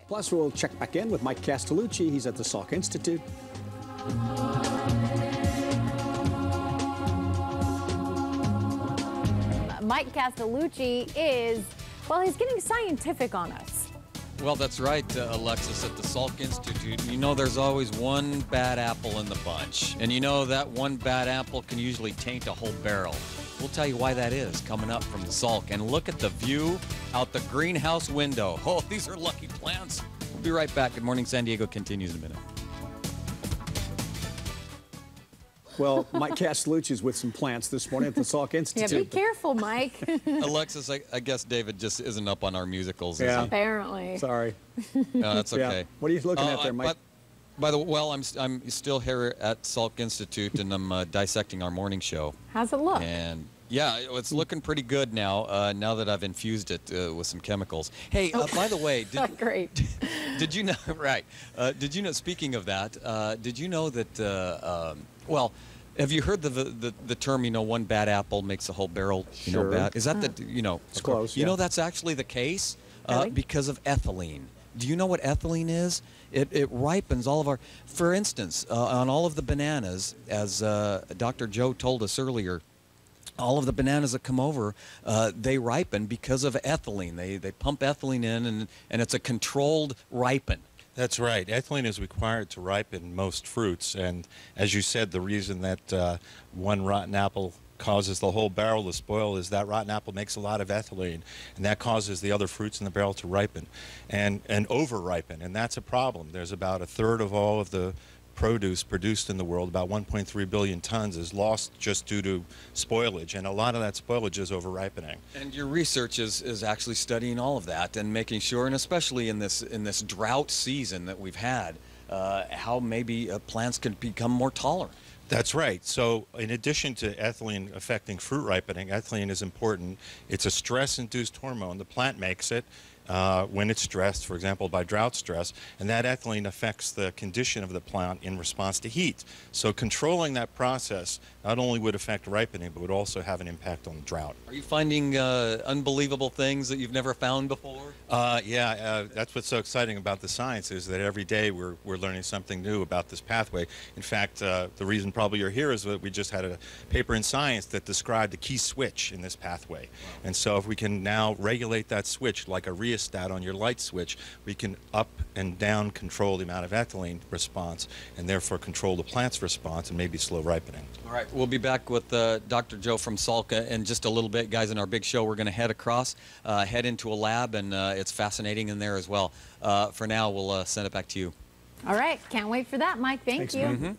Plus, we'll check back in with Mike Castellucci. He's at the Salk Institute. Mike Castellucci is, well, he's getting scientific on us. Well, that's right, Alexis, at the Salk Institute. You know there's always one bad apple in the bunch. And you know that one bad apple can usually taint a whole barrel. We'll tell you why that is coming up from the Salk. And look at the view out the greenhouse window. Oh, these are lucky plants. We'll be right back. Good Morning San Diego continues in a minute. Well, Mike Castellucci is with some plants this morning at the Salk Institute. Yeah, be careful, Mike. Alexis, I guess David just isn't up on our musicals, is Yeah. he? Apparently. Sorry. No, that's okay. Yeah. What are you looking at there, Mike? By the way, well, I'm still here at Salk Institute, and I'm dissecting our morning show. How's it look? And yeah, it's looking pretty good now. Now that I've infused it with some chemicals. Hey, by the way, Great. did you know? Right? Did you know? Speaking of that, did you know that? Well, have you heard the term? You know, one bad apple makes a whole barrel. You know, bad. Is that the? You know, it's close. You know, that's actually the case Really? because of ethylene. Do you know what ethylene is? It ripens all of our. For instance, on all of the bananas, as Dr. Joe told us earlier, all of the bananas that come over, they ripen because of ethylene. They pump ethylene in, and it's a controlled ripen. That's right. Ethylene is required to ripen most fruits, and as you said, the reason that one rotten apple causes the whole barrel to spoil is that rotten apple makes a lot of ethylene, and that causes the other fruits in the barrel to ripen and over-ripen, and that's a problem. There's about a third of all of the produce produced in the world, about 1.3 billion tons, is lost just due to spoilage, and a lot of that spoilage is over-ripening. And your research is actually studying all of that and making sure, and especially in this drought season that we've had, how maybe plants can become more tolerant. That's right. So in addition to ethylene affecting fruit ripening, ethylene is important. It's a stress-induced hormone. The plant makes it when it's stressed, for example, by drought stress, and that ethylene affects the condition of the plant in response to heat. So controlling that process not only would affect ripening, but would also have an impact on drought. Are you finding unbelievable things that you've never found before? That's what's so exciting about the science, is that every day we're learning something new about this pathway. In fact, the reason probably you're here is that we just had a paper in Science that described the key switch in this pathway. Wow. And so if we can now regulate that switch like a rheostat on your light switch, we can up and down control the amount of ethylene response, and therefore control the plant's response and maybe slow ripening. All right, we'll be back with Dr. Joe from Salk in just a little bit. Guys, in our big show, we're going to head across, head into a lab, and it's fascinating in there as well. For now, we'll send it back to you. All right. Can't wait for that, Mike. Thank you. Mike.